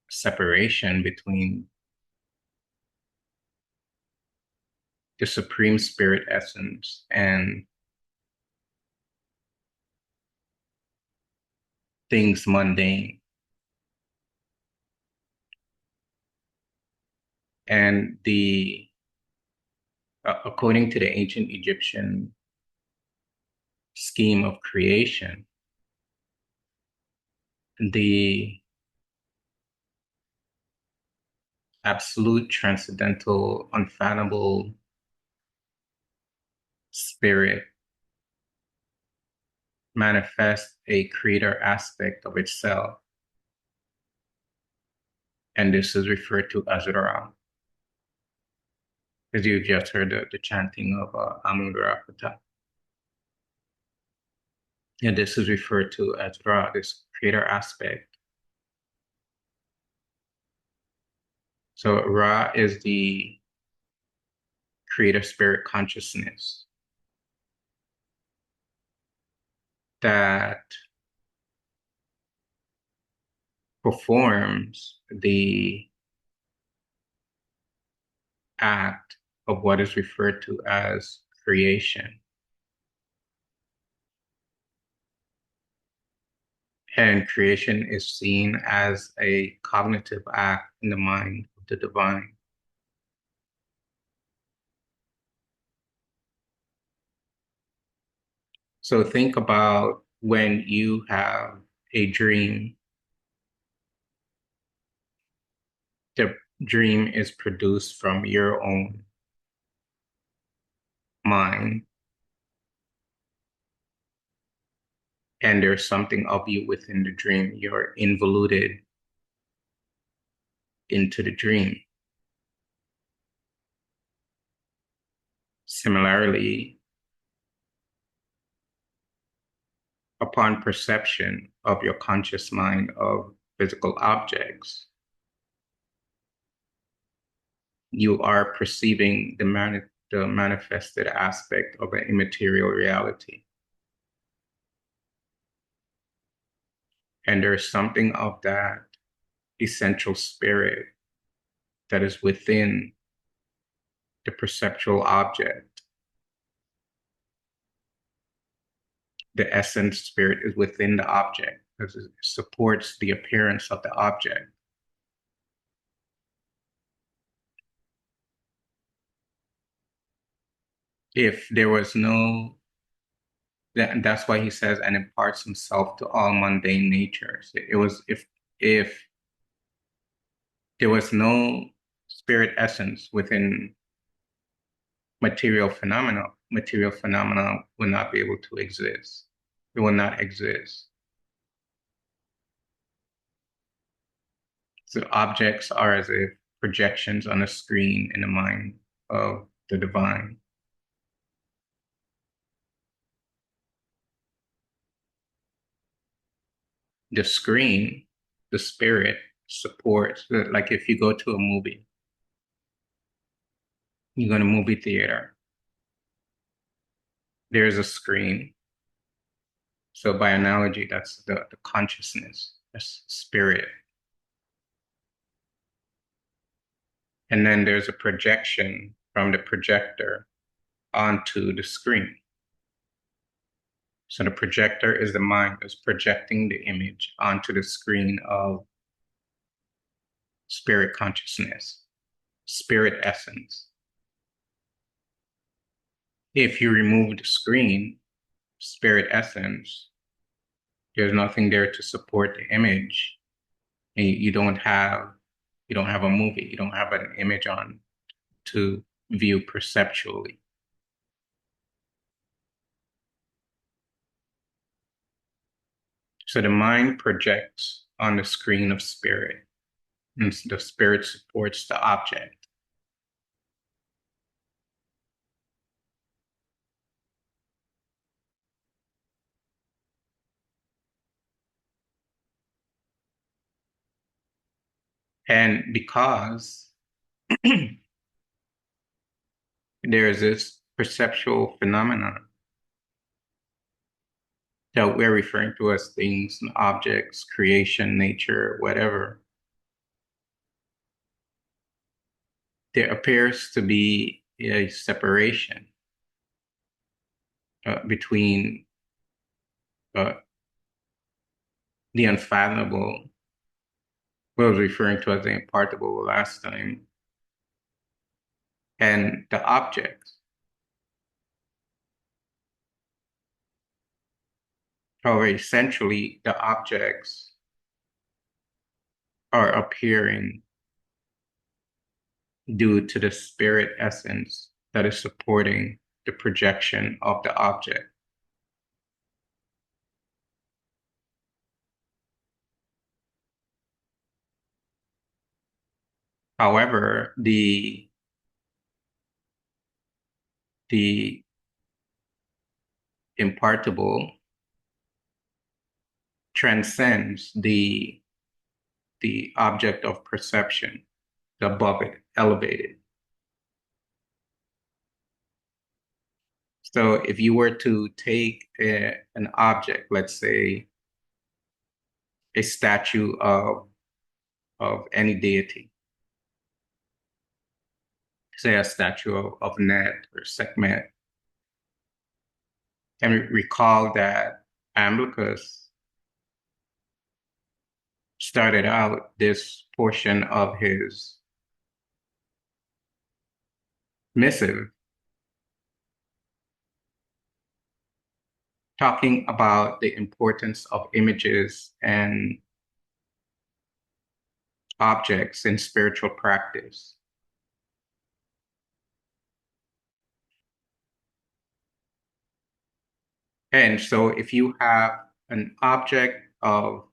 separation between the Supreme Spirit essence and things mundane. And according to the ancient Egyptian scheme of creation, the absolute transcendental, unfathomable spirit manifests a creator aspect of itself. And this is referred to as Ra. As you just heard the chanting of Amun Ra. And this is referred to as Ra, this creator aspect. So Ra is the creator spirit consciousness that performs the act of what is referred to as creation. And creation is seen as a cognitive act in the mind of the divine. So think about when you have a dream. The dream is produced from your own mind, and there's something of you within the dream. You're involuted into the dream. Similarly, upon perception of your conscious mind of physical objects, you are perceiving the manifested aspect of an immaterial reality. And there's something of that essential spirit that is within the perceptual object. The essence spirit is within the object because it supports the appearance of the object. If there was no, that's why he says, and imparts himself to all mundane natures. It was if there was no spirit essence within material phenomena will not be able to exist. It will not exist. So objects are as if projections on a screen in the mind of the divine. The screen, the spirit supports, like if you go to a movie, you go to a movie theater, there's a screen. So by analogy, that's the consciousness, that's spirit. And then there's a projection from the projector onto the screen. So the projector is the mind that's projecting the image onto the screen of spirit consciousness, spirit essence. If you remove the screen, spirit essence, there's nothing there to support the image. And you don't have a movie, you don't have an image on to view perceptually. So the mind projects on the screen of spirit, and the spirit supports the object. And because there's this perceptual phenomenon that we're referring to as things, objects, creation, nature, whatever, there appears to be a separation between uh, the unfathomable, what I was referring to as the impartable last time, and the objects. However, essentially, the objects are appearing due to the spirit essence that is supporting the projection of the object. However, the impartable transcends the object of perception, the above it, elevated. So if you were to take an object, let's say a statue of any deity, say a statue of Net or Sekhmet, and recall that Amblichus started out this portion of his missive talking about the importance of images and objects in spiritual practice. And so if you have an object of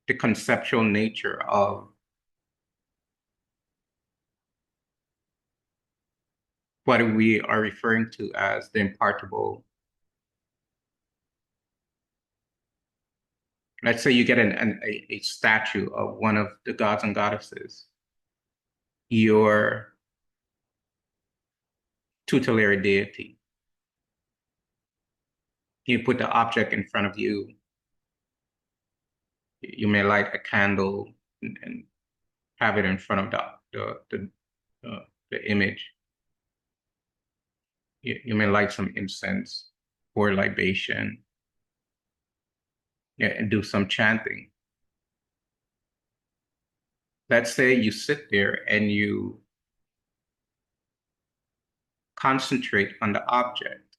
the conceptual nature of what we are referring to as the impartable, let's say you get a statue of one of the gods and goddesses, your tutelary deity. You put the object in front of you. You may light a candle and have it in front of the image. You may light some incense or libation, yeah, and do some chanting. Let's say you sit there and you concentrate on the object.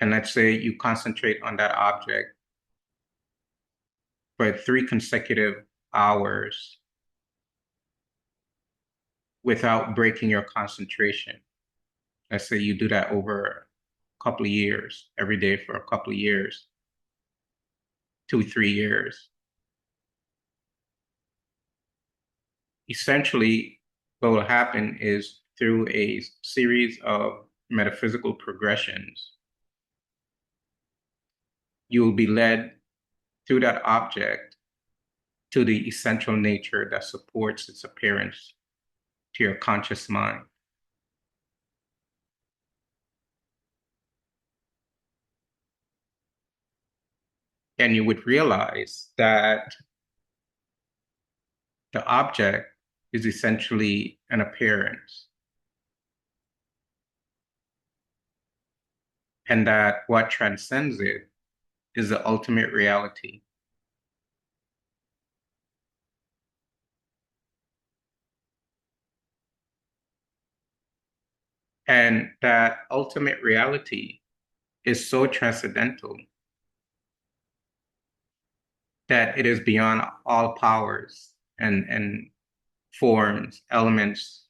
And let's say you concentrate on that object for 3 consecutive hours without breaking your concentration. Let's say you do that over a couple of years, every day for a couple of years, 2, 3 years. Essentially, what will happen is through a series of metaphysical progressions, you will be led through that object to the essential nature that supports its appearance to your conscious mind. And you would realize that the object is essentially an appearance, and that what transcends it is the ultimate reality. And that ultimate reality is so transcendental that it is beyond all powers and forms, elements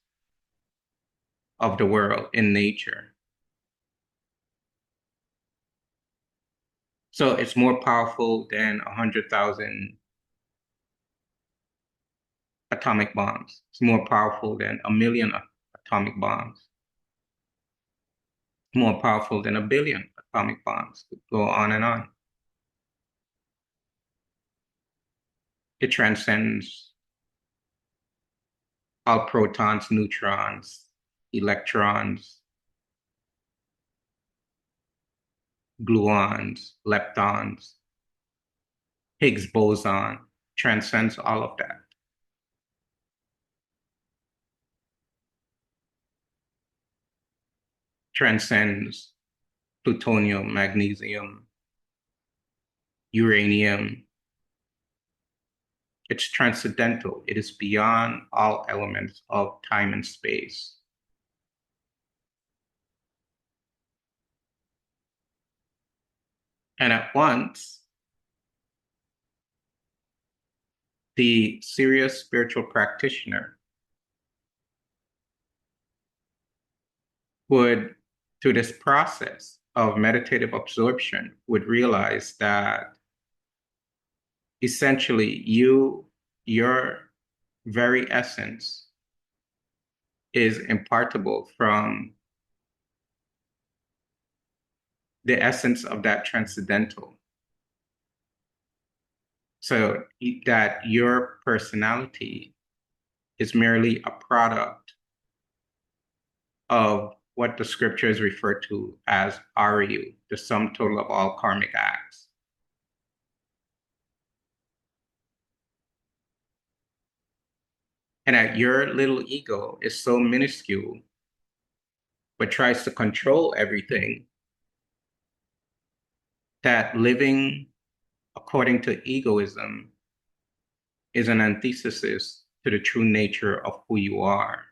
of the world in nature. So it's more powerful than 100,000 atomic bombs. It's more powerful than 1,000,000 atomic bombs. More powerful than 1 billion atomic bombs. Go on and on. It transcends all protons, neutrons, electrons, gluons, leptons, Higgs boson, transcends all of that. Transcends plutonium, magnesium, uranium. It's transcendental. It is beyond all elements of time and space. And at once, the serious spiritual practitioner would, through this process of meditative absorption, would realize that essentially your very essence is impartable from the essence of that transcendental. So that your personality is merely a product of what the scriptures refer to as RU, the sum total of all karmic acts. And that your little ego is so minuscule, but tries to control everything, that living according to egoism is an antithesis to the true nature of who you are.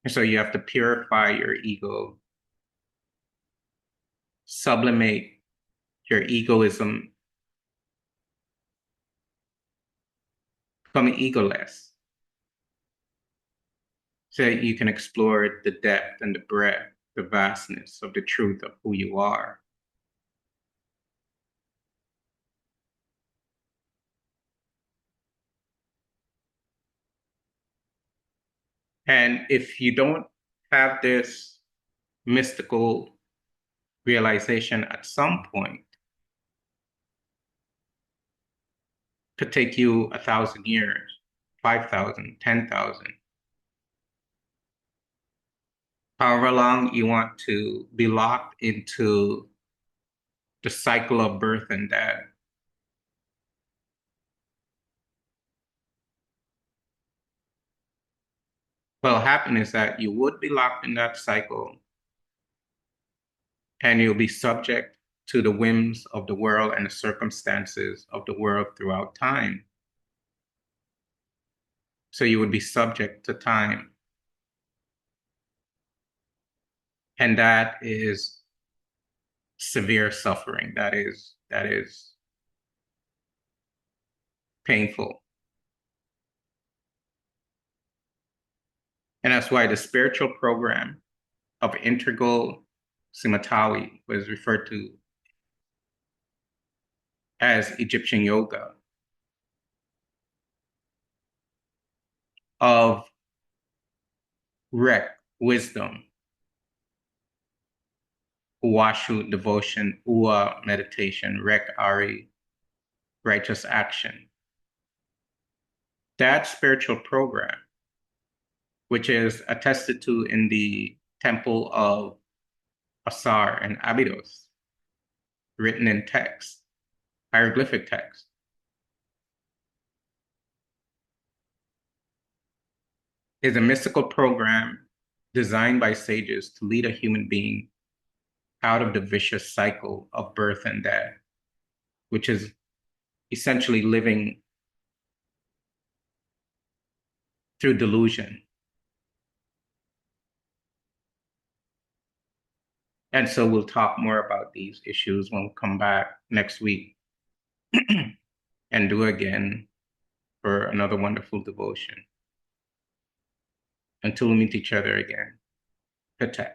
And so you have to purify your ego, sublimate your egoism, become egoless, so that you can explore the depth and the breadth, the vastness of the truth of who you are. And if you don't have this mystical realization at some point, could take you 1,000 years, 5,000, 10,000, however long you want to be locked into the cycle of birth and death. What will happen is that you would be locked in that cycle and you'll be subject to the whims of the world and the circumstances of the world throughout time. So you would be subject to time. And that is severe suffering. That is painful. And that's why the spiritual program of integral Simatawi was referred to as Egyptian yoga, of Rek, wisdom, Uwashu, devotion, Uwa, meditation, Rek, Ari, righteous action. That spiritual program, which is attested to in the temple of Asar and Abydos, written in text, hieroglyphic text, is a mystical program designed by sages to lead a human being out of the vicious cycle of birth and death, which is essentially living through delusion. And so we'll talk more about these issues when we come back next week and do again for another wonderful devotion. Until we meet each other again, Patek.